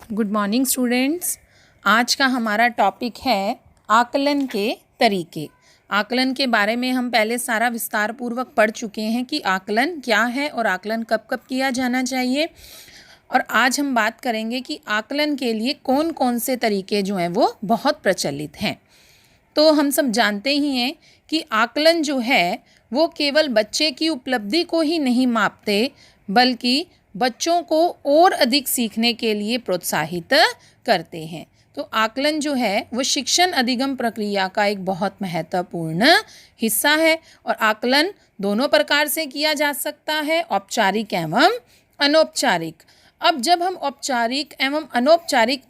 Good morning students. आज का हमारा टॉपिक है आकलन के तरीके। आकलन के बारे में हम पहले सारा विस्तार पूर्वक पढ़ चुके हैं कि आकलन क्या है और आकलन कब कब किया जाना चाहिए। और आज हम बात करेंगे कि आकलन के लिए कौन कौन से तरीके जो हैं वो बहुत प्रचलित हैं। तो हम सब जानते ही हैं कि आकलन जो है वो केवल बच्चे की उपलब्धि को ही नहीं मापते, बल्कि बच्चों को और अधिक सीखने के लिए प्रोत्साहित करते हैं। तो आकलन जो है वो शिक्षण अधिगम प्रक्रिया का एक बहुत महत्वपूर्ण हिस्सा है। और आकलन दोनों प्रकार से किया जा सकता है, औपचारिक एवं अनौपचारिक। अब जब हम औपचारिक एवं अनौपचारिक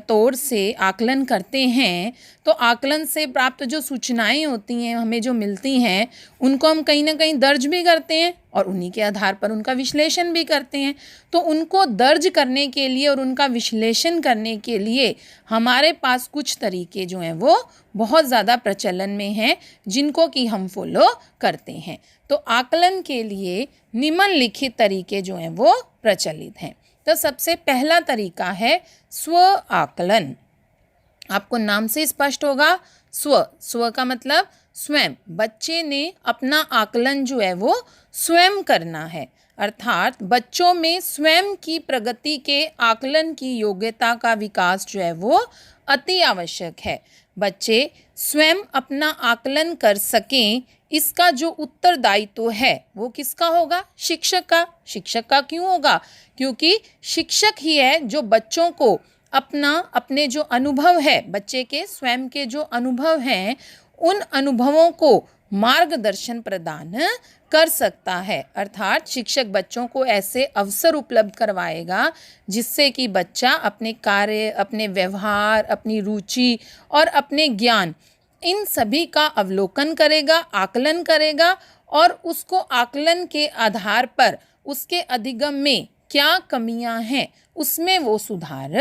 तौर से आकलन करते हैं तो आकलन से प्राप्त जो सूचनाएं होती हैं, हमें जो मिलती हैं, उनको हम कहीं ना कहीं दर्ज भी करते हैं और उन्हीं के आधार पर उनका विश्लेषण भी करते हैं। तो उनको दर्ज करने के लिए और उनका विश्लेषण करने के लिए हमारे पास कुछ तरीके जो हैं वो बहुत ज़्यादा प्रचलन में हैं, जिनको कि हम फॉलो करते हैं। तो आकलन के लिए निम्नलिखित तरीके जो हैं वो प्रचलित हैं। तो सबसे पहला तरीका है स्व आकलन। आपको नाम से स्पष्ट होगा, स्व का मतलब स्वयं। बच्चे ने अपना आकलन जो है वो स्वयं करना है, अर्थात बच्चों में स्वयं की प्रगति के आकलन की योग्यता का विकास जो है वो अति आवश्यक है। बच्चे स्वयं अपना आकलन कर सकें, इसका जो उत्तरदायित्व है वो किसका होगा? शिक्षक का। शिक्षक का क्यों होगा? क्योंकि शिक्षक ही है जो बच्चों को अपने जो अनुभव है, बच्चे के स्वयं के जो अनुभव हैं, उन अनुभवों को मार्गदर्शन प्रदान कर सकता है। अर्थात शिक्षक बच्चों को ऐसे अवसर उपलब्ध करवाएगा जिससे कि बच्चा अपने कार्य, अपने व्यवहार, अपनी रुचि और अपने ज्ञान, इन सभी का अवलोकन करेगा, आकलन करेगा और उसको आकलन के आधार पर उसके अधिगम में क्या कमियां हैं उसमें वो सुधार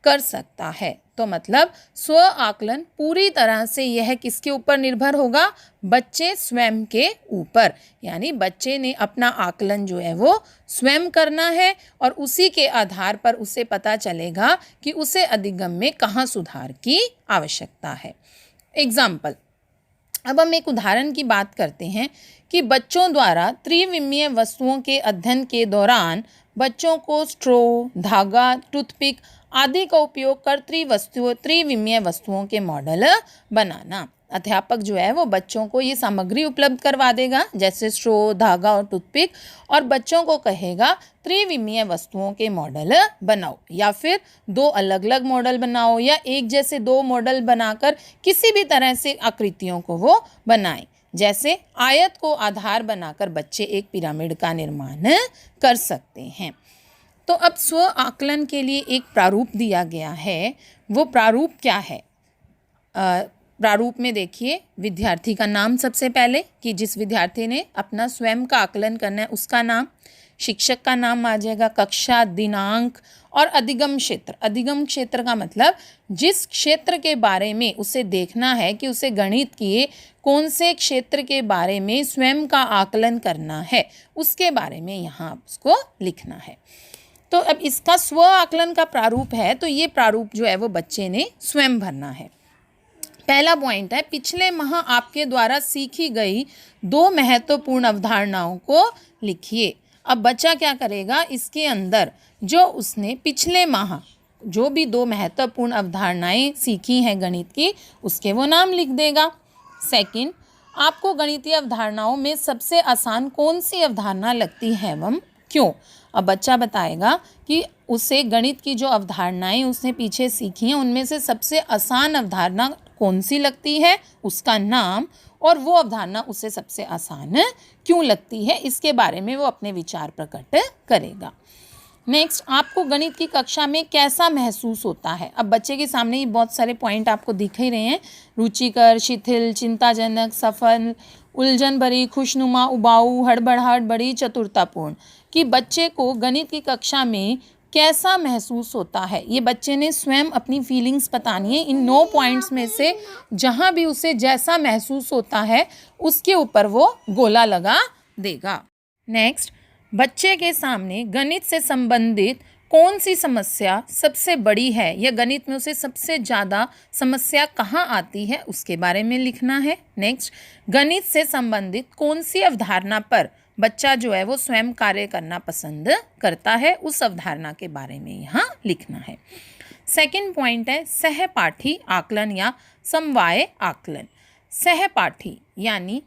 कर सकता है। तो मतलब स्व आकलन पूरी तरह से यह किसके ऊपर निर्भर होगा? बच्चे स्वयं के ऊपर। यानी बच्चे ने अपना आकलन जो है वो स्वयं करना है और उसी के आधार पर उसे पता चलेगा कि उसे अधिगम में कहाँ सुधार की आवश्यकता है। एग्जाम्पल, अब हम एक उदाहरण की बात करते हैं कि बच्चों द्वारा त्रिविमीय वस्तुओं के अध्ययन के दौरान बच्चों को स्ट्रो, धागा, टूथपिक आदि का उपयोग कर त्रिविमीय वस्तुओं के मॉडल बनाना। अध्यापक जो है वो बच्चों को ये सामग्री उपलब्ध करवा देगा, जैसे स्ट्रो, धागा और टूथपिक, और बच्चों को कहेगा त्रिविमीय वस्तुओं के मॉडल बनाओ, या फिर दो अलग अलग मॉडल बनाओ, या एक जैसे दो मॉडल बनाकर किसी भी तरह से आकृतियों को वो बनाएं। जैसे आयत को आधार बनाकर बच्चे एक पिरामिड का निर्माण कर सकते हैं। तो अब स्व आकलन के लिए एक प्रारूप दिया गया है। वो प्रारूप क्या है? प्रारूप में देखिए, विद्यार्थी का नाम सबसे पहले, कि जिस विद्यार्थी ने अपना स्वयं का आकलन करना है उसका नाम, शिक्षक का नाम आ जाएगा, कक्षा, दिनांक और अधिगम क्षेत्र। अधिगम क्षेत्र का मतलब जिस क्षेत्र के बारे में उसे देखना है कि उसे गणित के कौन से क्षेत्र के बारे में स्वयं का आकलन करना है, उसके बारे में यहाँ उसको लिखना है। तो अब इसका स्व आकलन का प्रारूप है, तो ये प्रारूप जो है वो बच्चे ने स्वयं भरना है। पहला पॉइंट है, पिछले माह आपके द्वारा सीखी गई 2 महत्वपूर्ण अवधारणाओं को लिखिए। अब बच्चा क्या करेगा? इसके अंदर जो उसने पिछले माह जो भी 2 महत्वपूर्ण अवधारणाएं सीखी हैं गणित की, उसके वो नाम लिख देगा। सेकंड, आपको गणितीय अवधारणाओं में सबसे आसान कौन सी अवधारणा लगती है एवं क्यों? अब बच्चा बताएगा कि उसे गणित की जो अवधारणाएं उसने पीछे सीखी हैं उनमें से सबसे आसान अवधारणा कौन सी लगती है, उसका नाम, और वो अवधारणा उसे सबसे आसान क्यों लगती है, इसके बारे में वो अपने विचार प्रकट करेगा। नेक्स्ट, आपको गणित की कक्षा में कैसा महसूस होता है? अब बच्चे के सामने ही बहुत सारे पॉइंट आपको दिख ही रहे हैं, रुचिकर, शिथिल, चिंताजनक, सफल, उलझन भरी, खुशनुमा, उबाऊ, हड़बड़ाहट भरी, चतुरतापूर्ण। कि बच्चे को गणित की कक्षा में कैसा महसूस होता है, ये बच्चे ने स्वयं अपनी फीलिंग्स बतानी है। इन 9 पॉइंट्स में से जहाँ भी उसे जैसा महसूस होता है उसके ऊपर वो गोला लगा देगा। नेक्स्ट, बच्चे के सामने गणित से संबंधित कौन सी समस्या सबसे बड़ी है या गणित में उसे सबसे ज़्यादा समस्या कहाँ आती है उसके बारे में लिखना है। नेक्स्ट, गणित से संबंधित कौन सी अवधारणा पर बच्चा जो है वो स्वयं कार्य करना पसंद करता है, उस अवधारणा के बारे में यहाँ लिखना है। सेकंड पॉइंट है सहपाठी आकलन या समवाय आकलन। सहपाठी यानी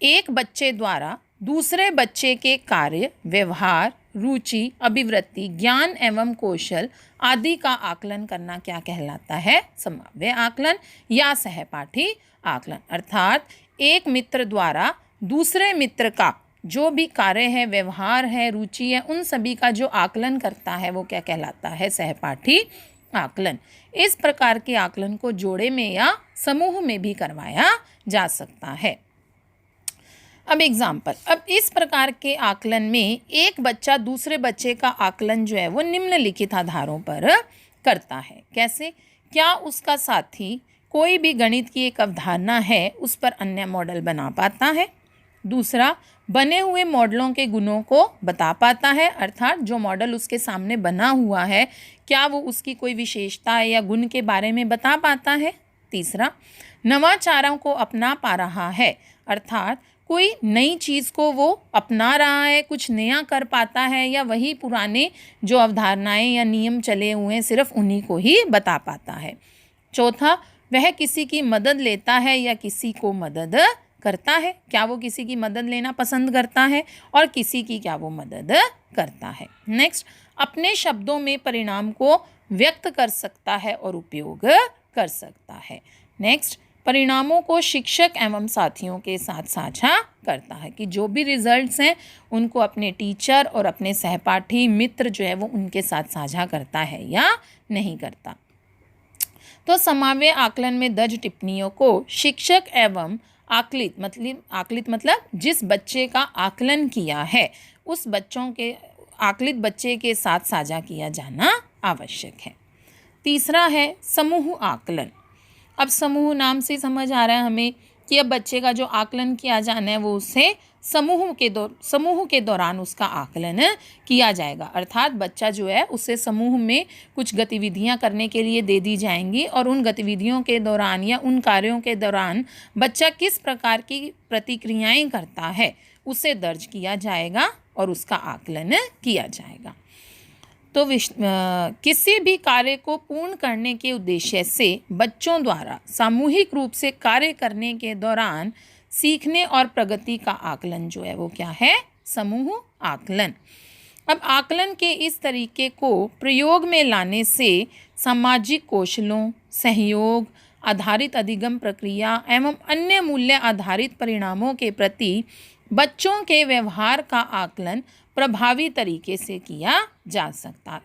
एक बच्चे द्वारा दूसरे बच्चे के कार्य, व्यवहार, रुचि, अभिवृत्ति, ज्ञान एवं कौशल आदि का आकलन करना क्या कहलाता है? समवाय आकलन या सहपाठी आकलन। अर्थात एक मित्र द्वारा दूसरे मित्र का जो भी कार्य है, व्यवहार है, रुचि है, उन सभी का जो आकलन करता है वो क्या कहलाता है? सहपाठी आकलन। इस प्रकार के आकलन को जोड़े में या समूह में भी करवाया जा सकता है। अब एग्जाम्पल, अब इस प्रकार के आकलन में एक बच्चा दूसरे बच्चे का आकलन जो है वो निम्नलिखित आधारों पर करता है। कैसे? क्या उसका साथी कोई भी गणित की एक अवधारणा है उस पर अन्य मॉडल बना पाता है। दूसरा, बने हुए मॉडलों के गुणों को बता पाता है, अर्थात जो मॉडल उसके सामने बना हुआ है क्या वो उसकी कोई विशेषता या गुण के बारे में बता पाता है। तीसरा, नवाचारों को अपना पा रहा है, अर्थात कोई नई चीज़ को वो अपना रहा है, कुछ नया कर पाता है, या वही पुराने जो अवधारणाएं या नियम चले हुए हैं सिर्फ उन्हीं को ही बता पाता है। चौथा, वह किसी की मदद लेता है या किसी को मदद करता है, क्या वो किसी की मदद लेना पसंद करता है और किसी की क्या वो मदद करता है। नेक्स्ट, अपने शब्दों में परिणाम को व्यक्त कर सकता है और उपयोग कर सकता है। नेक्स्ट, परिणामों को शिक्षक एवं साथियों के साथ साझा करता है कि जो भी रिजल्ट्स हैं उनको अपने टीचर और अपने सहपाठी मित्र जो है वो उनके साथ साझा करता है या नहीं करता। तो समवाय आकलन में दर्ज टिप्पणियों को शिक्षक एवं आकलित मतलब जिस बच्चे का आकलन किया है उस आकलित बच्चे के साथ साझा किया जाना आवश्यक है। तीसरा है समूह आकलन। अब समूह नाम से समझ आ रहा है हमें कि अब बच्चे का जो आकलन किया जाना है वो उससे समूह के दौरान उसका आकलन किया जाएगा, अर्थात बच्चा जो है उससे समूह में कुछ गतिविधियां करने के लिए दे दी जाएंगी और उन गतिविधियों के दौरान या उन कार्यों के दौरान बच्चा किस प्रकार की प्रतिक्रियाएं करता है उसे दर्ज किया जाएगा और उसका आकलन किया जाएगा। तो किसी भी कार्य को पूर्ण करने के उद्देश्य से बच्चों द्वारा सामूहिक रूप से कार्य करने के दौरान सीखने और प्रगति का आकलन जो है वो क्या है? समूह आकलन। अब आकलन के इस तरीके को प्रयोग में लाने से सामाजिक कौशलों, सहयोग आधारित अधिगम प्रक्रिया एवं अन्य मूल्य आधारित परिणामों के प्रति बच्चों के व्यवहार का आकलन प्रभावी तरीके से किया जा सकता है।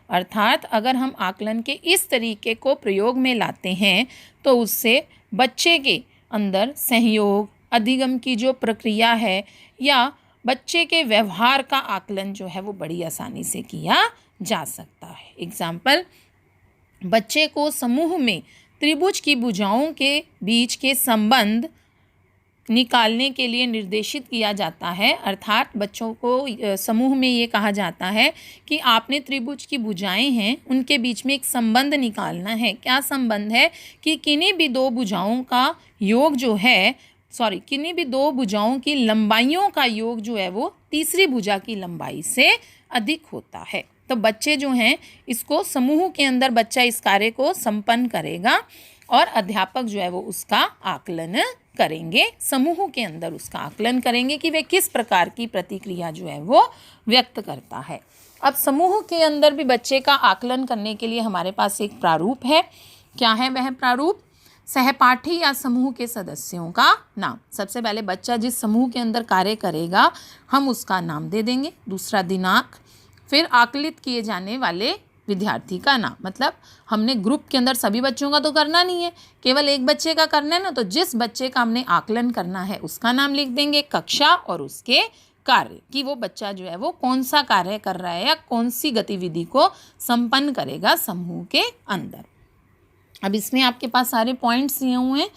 अर्थात अगर हम आकलन के इस तरीके को प्रयोग में लाते हैं तो उससे बच्चे के अंदर सहयोग, अधिगम की जो प्रक्रिया है या बच्चे के व्यवहार का आकलन जो है वो बड़ी आसानी से किया जा सकता है। एग्जाम्पल, बच्चे को समूह में त्रिभुज की भुजाओं के बीच के संबंध निकालने के लिए निर्देशित किया जाता है, अर्थात बच्चों को समूह में ये कहा जाता है कि आपने त्रिभुज की भुजाएं हैं उनके बीच में एक संबंध निकालना है। क्या संबंध है? कि किन्हीं भी दो भुजाओं का योग जो है किन्हीं भी दो भुजाओं की लंबाइयों का योग जो है वो तीसरी भुजा की लंबाई से अधिक होता है। तो बच्चे जो हैं इसको समूह के अंदर बच्चा इस कार्य को संपन्न करेगा और अध्यापक जो है वो उसका आकलन करेंगे, समूह के अंदर उसका आकलन करेंगे कि वे किस प्रकार की प्रतिक्रिया जो है वो व्यक्त करता है। अब समूह के अंदर भी बच्चे का आकलन करने के लिए हमारे पास एक प्रारूप है। क्या है वह प्रारूप? सहपाठी या समूह के सदस्यों का नाम। सबसे पहले बच्चा जिस समूह के अंदर कार्य करेगा हम उसका नाम दे देंगे, दूसरा दिनांक, फिर आकलित किए जाने वाले विद्यार्थी का नाम। मतलब हमने ग्रुप के अंदर सभी बच्चों का तो करना नहीं है, केवल एक बच्चे का करना है ना, तो जिस बच्चे का हमने आकलन करना है उसका नाम लिख देंगे, कक्षा और उसके कार्य कि वो बच्चा जो है वो कौन सा कार्य कर रहा है या कौन सी गतिविधि को संपन्न करेगा समूह के अंदर। अब इसमें आपके पास सारे पॉइंट्स दिए हुए हैं,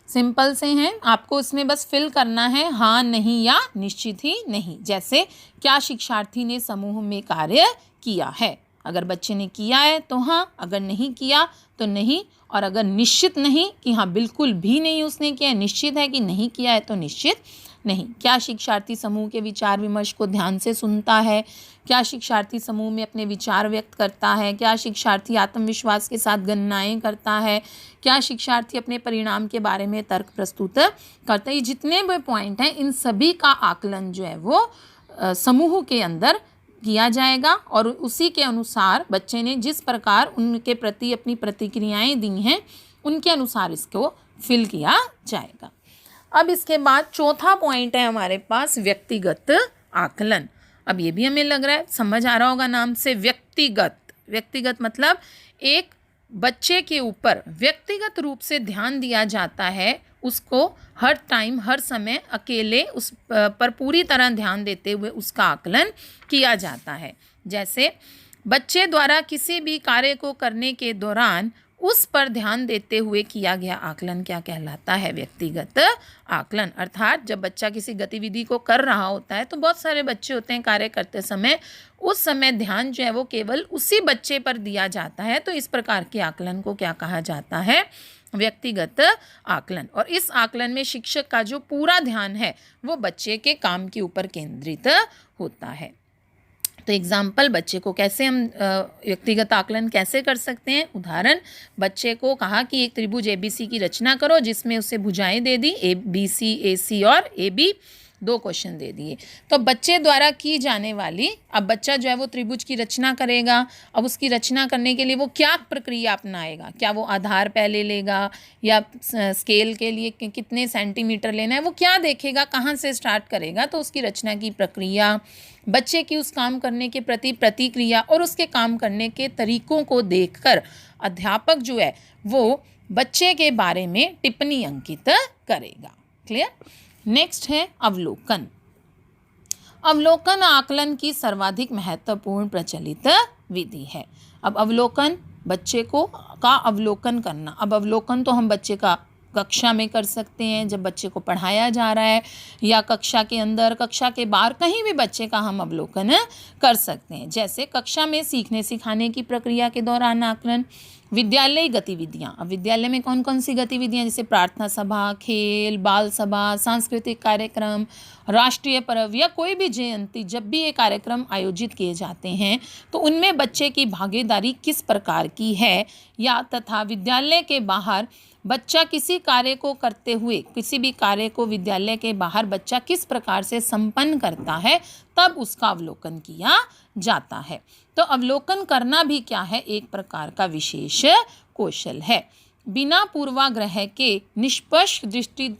सिंपल से हैं, आपको इसमें बस फिल करना है हाँ, नहीं या निश्चित ही नहीं। जैसे क्या शिक्षार्थी ने समूह में कार्य किया है, अगर बच्चे ने किया है तो हाँ, अगर नहीं किया तो नहीं, और अगर निश्चित नहीं कि हाँ बिल्कुल भी नहीं उसने किया है, निश्चित है कि नहीं किया है तो निश्चित नहीं। क्या शिक्षार्थी समूह के विचार विमर्श को ध्यान से सुनता है? क्या शिक्षार्थी समूह में अपने विचार व्यक्त करता है? क्या शिक्षार्थी आत्मविश्वास के साथ गणनाएं करता है? क्या शिक्षार्थी अपने परिणाम के बारे में तर्क प्रस्तुत करता है? ये जितने भी पॉइंट हैं, इन सभी का आकलन जो है वो समूह के अंदर किया जाएगा, और उसी के अनुसार बच्चे ने जिस प्रकार उनके प्रति अपनी प्रतिक्रियाएं दी हैं, उनके अनुसार इसको फिल किया जाएगा। अब इसके बाद चौथा पॉइंट है हमारे पास व्यक्तिगत आकलन। अब ये भी हमें लग रहा है समझ आ रहा होगा नाम से, व्यक्तिगत मतलब एक बच्चे के ऊपर व्यक्तिगत रूप से ध्यान दिया जाता है, उसको हर टाइम हर समय अकेले उस पर पूरी तरह ध्यान देते हुए उसका आकलन किया जाता है। जैसे बच्चे द्वारा किसी भी कार्य को करने के दौरान उस पर ध्यान देते हुए किया गया आकलन क्या कहलाता है? व्यक्तिगत आकलन। अर्थात जब बच्चा किसी गतिविधि को कर रहा होता है तो बहुत सारे बच्चे होते हैं कार्य करते समय, उस समय ध्यान जो है वो केवल उसी बच्चे पर दिया जाता है, तो इस प्रकार के आकलन को क्या कहा जाता है? व्यक्तिगत आकलन। और इस आकलन में शिक्षक का जो पूरा ध्यान है वो बच्चे के काम के ऊपर केंद्रित होता है। तो एग्जाम्पल, बच्चे को कैसे हम व्यक्तिगत आकलन कैसे कर सकते हैं? उदाहरण, बच्चे को कहा कि एक त्रिभुज ABC की रचना करो, जिसमें उसे भुजाएं दे दी ABC, AC और AB, 2 क्वेश्चन दे दिए। तो बच्चे द्वारा की जाने वाली, अब बच्चा जो है वो त्रिभुज की रचना करेगा। अब उसकी रचना करने के लिए वो क्या प्रक्रिया अपनाएगा? क्या वो आधार पहले लेगा, या स्केल के लिए कितने सेंटीमीटर लेना है, वो क्या देखेगा, कहाँ से स्टार्ट करेगा? तो उसकी रचना की प्रक्रिया, बच्चे की उस काम करने के प्रति प्रतिक्रिया और उसके काम करने के तरीकों को देखकर अध्यापक जो है वो बच्चे के बारे में टिप्पणी अंकित करेगा। क्लियर? नेक्स्ट है अवलोकन। अवलोकन आकलन की सर्वाधिक महत्वपूर्ण प्रचलित विधि है। अब अवलोकन, बच्चे का अवलोकन करना। अब अवलोकन तो हम बच्चे का कक्षा में कर सकते हैं, जब बच्चे को पढ़ाया जा रहा है, या कक्षा के अंदर, कक्षा के बाहर, कहीं भी बच्चे का हम अवलोकन कर सकते हैं। जैसे कक्षा में सीखने सिखाने की प्रक्रिया के दौरान आकलन। विद्यालय गतिविधियाँ। अब विद्यालय में कौन कौन सी गतिविधियाँ, जैसे प्रार्थना सभा, खेल, बाल सभा, सांस्कृतिक कार्यक्रम, राष्ट्रीय पर्व या कोई भी जयंती, जब भी ये कार्यक्रम आयोजित किए जाते हैं तो उनमें बच्चे की भागीदारी किस प्रकार की है, या तथा विद्यालय के बाहर बच्चा किसी कार्य को करते हुए, किसी भी कार्य को विद्यालय के बाहर बच्चा किस प्रकार से संपन्न करता है, तब उसका अवलोकन किया जाता है। तो अवलोकन करना भी क्या है? एक प्रकार का विशेष कौशल है। बिना पूर्वाग्रह के निष्पक्ष दृष्टि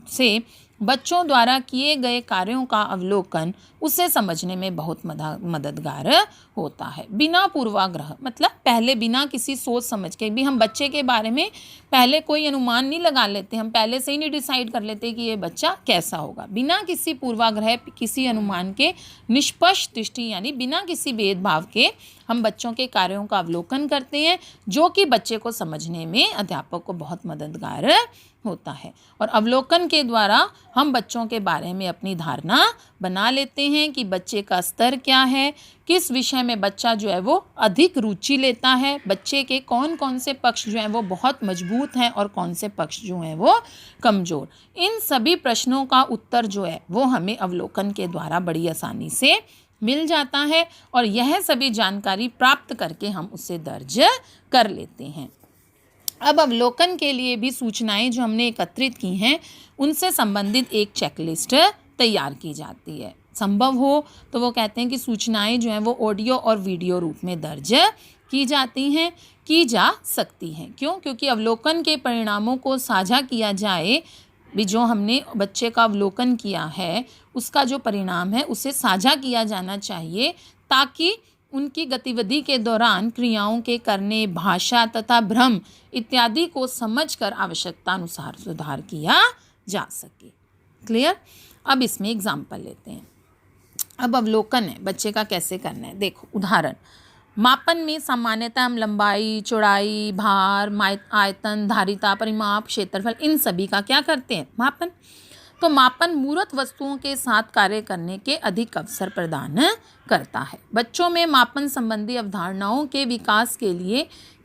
से बच्चों द्वारा किए गए कार्यों का अवलोकन उसे समझने में बहुत मददगार होता है। बिना पूर्वाग्रह मतलब पहले बिना किसी सोच समझ के भी, हम बच्चे के बारे में पहले कोई अनुमान नहीं लगा लेते, हम पहले से ही नहीं डिसाइड कर लेते कि ये बच्चा कैसा होगा। बिना किसी पूर्वाग्रह, किसी अनुमान के निष्पक्ष दृष्टि यानी बिना किसी भेदभाव के हम बच्चों के कार्यों का अवलोकन करते हैं, जो कि बच्चे को समझने में अध्यापक को बहुत मददगार होता है। और अवलोकन के द्वारा हम बच्चों के बारे में अपनी धारणा बना लेते हैं कि बच्चे का स्तर क्या है, किस विषय में बच्चा जो है वो अधिक रुचि लेता है, बच्चे के कौन कौन से पक्ष जो हैं वो बहुत मजबूत हैं और कौन से पक्ष जो हैं वो कमज़ोर। इन सभी प्रश्नों का उत्तर जो है वो हमें अवलोकन के द्वारा बड़ी आसानी से मिल जाता है, और यह सभी जानकारी प्राप्त करके हम उसे दर्ज कर लेते हैं। अब अवलोकन के लिए भी सूचनाएं जो हमने एकत्रित की हैं उनसे संबंधित एक चेकलिस्ट तैयार की जाती है। संभव हो तो वो कहते हैं कि सूचनाएं जो हैं वो ऑडियो और वीडियो रूप में दर्ज की जाती हैं, की जा सकती हैं। क्यों? क्योंकि अवलोकन के परिणामों को साझा किया जाए, भी जो हमने बच्चे का अवलोकन किया है उसका जो परिणाम है उसे साझा किया जाना चाहिए, ताकि उनकी गतिविधि के दौरान क्रियाओं के करने, भाषा तथा भ्रम इत्यादि को समझकर आवश्यकता अनुसार सुधार किया जा सके। क्लियर? अब इसमें एग्जाम्पल लेते हैं। अब अवलोकन है बच्चे का कैसे करना है। देखो उदाहरण, मापन में सामान्यतः हम लंबाई, चौड़ाई, भार, आयतन, धारिता, परिमाप, क्षेत्रफल, इन सभी का क्या करते हैं? मापन। तो मापन मूर्त वस्तुओं के साथ कार्य करने के अधिक अवसर प्रदान करता है। बच्चों में मापन संबंधी अवधारणाओं के विकास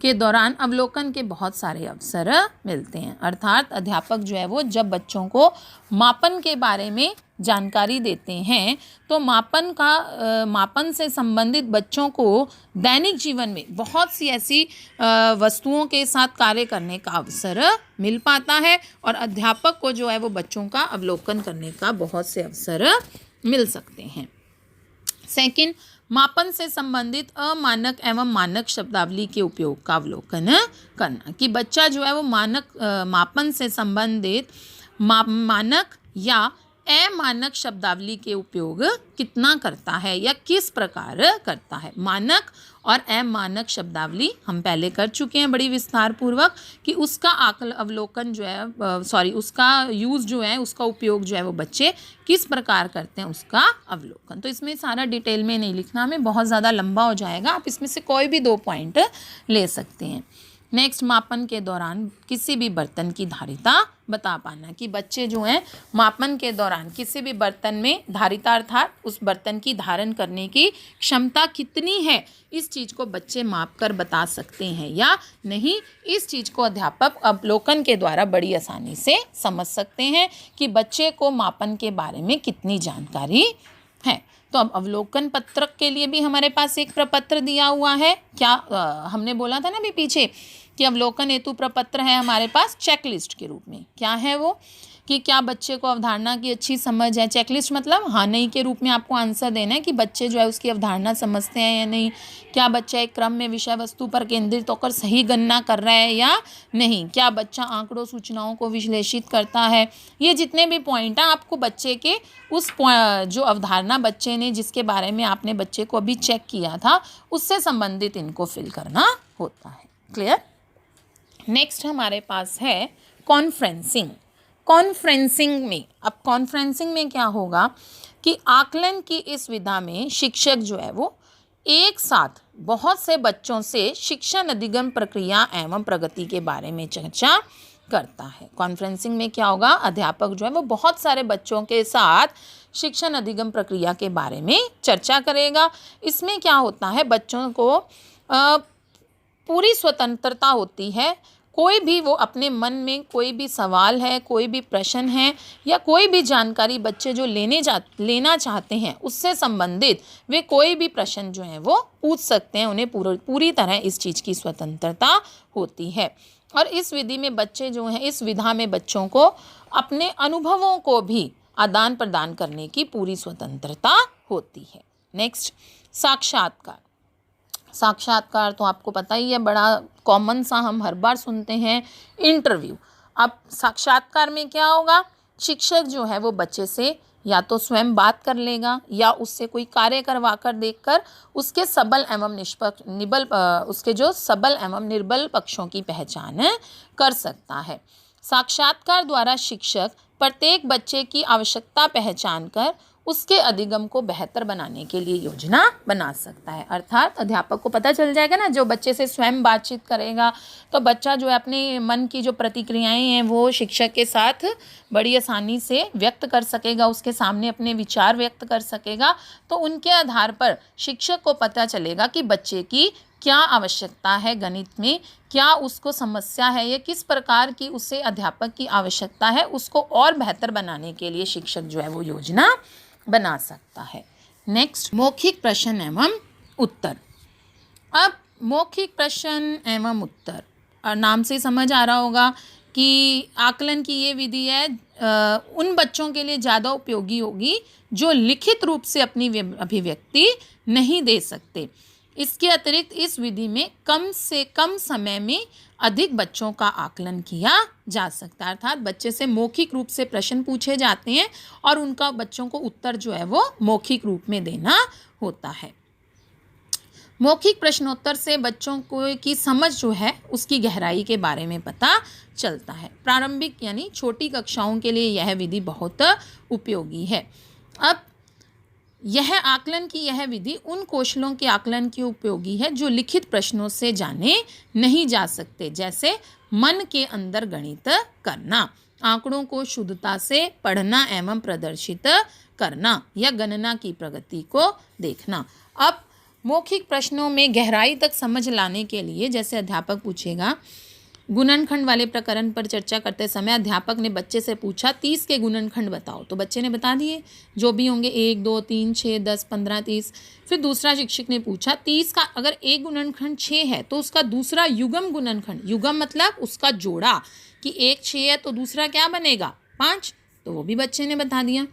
के दौरान अवलोकन के बहुत सारे अवसर मिलते हैं। अर्थात अध्यापक जो है वो जब बच्चों को मापन के बारे में जानकारी देते हैं तो मापन से संबंधित बच्चों को दैनिक जीवन में बहुत सी ऐसी वस्तुओं के साथ कार्य करने का अवसर मिल पाता है और अध्यापक को जो है वो बच्चों का अवलोकन करने का बहुत से अवसर मिल सकते हैं। सेकंड, मापन से संबंधित अमानक एवं मानक शब्दावली के उपयोग का अवलोकन करना कि बच्चा जो है वो मापन से संबंधित मानक या अमानक शब्दावली के उपयोग कितना करता है या किस प्रकार करता है। मानक और अमानक शब्दावली हम पहले कर चुके हैं बड़ी विस्तार पूर्वक कि उसका अवलोकन जो है उसका यूज़ जो है, उसका उपयोग जो है वो बच्चे किस प्रकार करते हैं, उसका अवलोकन। तो इसमें सारा डिटेल में नहीं लिखना, हमें बहुत ज़्यादा लंबा हो जाएगा। आप इसमें से कोई भी 2 पॉइंट ले सकते हैं। नेक्स्ट, मापन के दौरान किसी भी बर्तन की धारिता बता पाना कि बच्चे जो हैं मापन के दौरान किसी भी बर्तन में धारिता अर्थात उस बर्तन की धारण करने की क्षमता कितनी है, इस चीज़ को बच्चे माप कर बता सकते हैं या नहीं। इस चीज़ को अध्यापक अवलोकन के द्वारा बड़ी आसानी से समझ सकते हैं कि बच्चे को मापन के बारे में कितनी जानकारी है। तो अब अवलोकन पत्रक के लिए भी हमारे पास एक प्रपत्र दिया हुआ है। क्या हमने बोला था ना अभी पीछे कि अवलोकन हेतु प्रपत्र है हमारे पास चेकलिस्ट के रूप में। क्या है वो कि क्या बच्चे को अवधारणा की अच्छी समझ है। चेकलिस्ट मतलब हाँ नहीं के रूप में आपको आंसर देना है कि बच्चे जो है उसकी अवधारणा समझते हैं या नहीं। क्या बच्चा एक क्रम में विषय वस्तु पर केंद्रित होकर सही गणना कर रहा है या नहीं। क्या बच्चा आंकड़ों सूचनाओं को विश्लेषित करता है। ये जितने भी पॉइंट हैं आपको बच्चे के उस जो अवधारणा बच्चे ने जिसके बारे में आपने बच्चे को अभी चेक किया था उससे संबंधित इनको फिल करना होता है। क्लियर। नेक्स्ट हमारे पास है कॉन्फ्रेंसिंग। कॉन्फ्रेंसिंग में क्या होगा कि आकलन की इस विधा में शिक्षक जो है वो एक साथ बहुत से बच्चों से शिक्षण अधिगम प्रक्रिया एवं प्रगति के बारे में चर्चा करता है। कॉन्फ्रेंसिंग में क्या होगा, अध्यापक जो है वो बहुत सारे बच्चों के साथ शिक्षण अधिगम प्रक्रिया के बारे में चर्चा करेगा। इसमें क्या होता है, बच्चों को पूरी स्वतंत्रता होती है। कोई भी वो अपने मन में कोई भी सवाल है, कोई भी प्रश्न है या कोई भी जानकारी बच्चे जो लेना चाहते हैं उससे संबंधित वे कोई भी प्रश्न जो है वो पूछ सकते हैं। उन्हें पूरी तरह इस चीज़ की स्वतंत्रता होती है। और इस विधि में बच्चे जो हैं, इस विधा में बच्चों को अपने अनुभवों को भी आदान प्रदान करने की पूरी स्वतंत्रता होती है। नेक्स्ट, साक्षात्कार तो आपको पता ही है, बड़ा कॉमन सा हम हर बार सुनते हैं। इंटरव्यू। अब साक्षात्कार में क्या होगा, शिक्षक जो है वो बच्चे से या तो स्वयं बात कर लेगा या उससे कोई कार्य करवा कर देखकर उसके सबल एवं निर्बल पक्षों की पहचान कर सकता है। साक्षात्कार द्वारा शिक्षक प्रत्येक बच्चे की आवश्यकता पहचान कर उसके अधिगम को बेहतर बनाने के लिए योजना बना सकता है। अर्थात अध्यापक को पता चल जाएगा ना, जो बच्चे से स्वयं बातचीत करेगा तो बच्चा जो है अपने मन की जो प्रतिक्रियाएं हैं वो शिक्षक के साथ बड़ी आसानी से व्यक्त कर सकेगा, उसके सामने अपने विचार व्यक्त कर सकेगा। तो उनके आधार पर शिक्षक को पता चलेगा कि बच्चे की क्या आवश्यकता है, गणित में क्या उसको समस्या है या किस प्रकार की उससे अध्यापक की आवश्यकता है। उसको और बेहतर बनाने के लिए शिक्षक जो है वो योजना बना सकता है। नेक्स्ट, मौखिक प्रश्न एवं उत्तर। अब मौखिक प्रश्न एवं उत्तर और नाम से समझ आ रहा होगा कि आकलन की ये विधि है उन बच्चों के लिए ज़्यादा उपयोगी होगी जो लिखित रूप से अपनी अभिव्यक्ति नहीं दे सकते। इसके अतिरिक्त इस विधि में कम से कम समय में अधिक बच्चों का आकलन किया जा सकता है। अर्थात बच्चे से मौखिक रूप से प्रश्न पूछे जाते हैं और उनका बच्चों को उत्तर जो है वो मौखिक रूप में देना होता है। मौखिक प्रश्नोत्तर से बच्चों को की समझ जो है उसकी गहराई के बारे में पता चलता है। प्रारंभिक यानी छोटी कक्षाओं के लिए यह विधि बहुत उपयोगी है। अब यह आकलन की यह विधि उन कौशलों के आकलन की उपयोगी है जो लिखित प्रश्नों से जाने नहीं जा सकते, जैसे मन के अंदर गणित करना। आंकड़ों को शुद्धता से पढ़ना एवं प्रदर्शित करना या गणना की प्रगति को देखना। अब मौखिक प्रश्नों में गहराई तक समझ लाने के लिए जैसे अध्यापक पूछेगा, गुणनखंड वाले प्रकरण पर चर्चा करते समय अध्यापक ने बच्चे से पूछा 30 के गुणनखंड बताओ, तो बच्चे ने बता दिए जो भी होंगे 1 2 3 6 10 15 30। फिर दूसरा शिक्षक ने पूछा 30 का अगर एक गुणनखंड 6 है तो उसका दूसरा युग्म गुणनखंड, युग्म मतलब उसका जोड़ा, कि एक 6 है तो दूसरा क्या बनेगा 5, तो वो भी बच्चे ने बता दिया।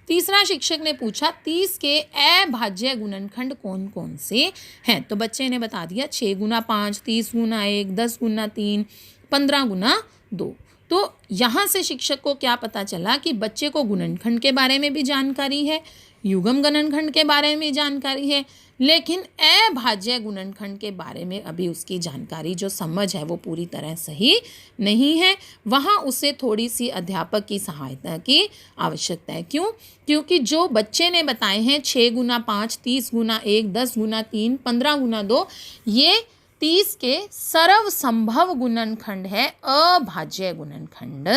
तीसरा शिक्षक ने पूछा 30 के अभाज्य गुणनखंड कौन कौन से हैं, तो बच्चे ने बता दिया 6 गुना 5, 30 गुना 1, 10 गुना 3, 15 गुना 2। तो यहाँ से शिक्षक को क्या पता चला कि बच्चे को गुणनखंड के बारे में भी जानकारी है, युग्म गुणनखंड के बारे में जानकारी है, लेकिन अभाज्य गुणनखंड के बारे में अभी उसकी जानकारी जो समझ है वो पूरी तरह सही नहीं है। वहाँ उसे थोड़ी सी अध्यापक की सहायता की आवश्यकता है। क्यों? क्योंकि जो बच्चे ने बताए हैं 6 गुना 5, 30 गुना 1, 10 गुना 3, 15 गुना 2, ये 30 के सर्वसंभव गुणनखंड है, अभाज्य गुणनखंड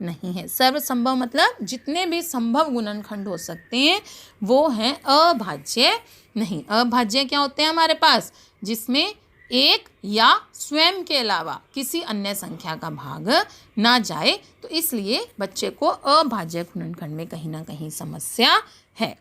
नहीं है। सर्वसंभव मतलब जितने भी संभव गुणनखंड हो सकते हैं वो हैं अभाज्य नहीं। अभाज्य क्या होते हैं हमारे पास? जिसमें एक या स्वयं के अलावा किसी अन्य संख्या का भाग ना जाए, तो इसलिए बच्चे को अभाज्य गुणनखंड में कहीं ना कहीं समस्या है।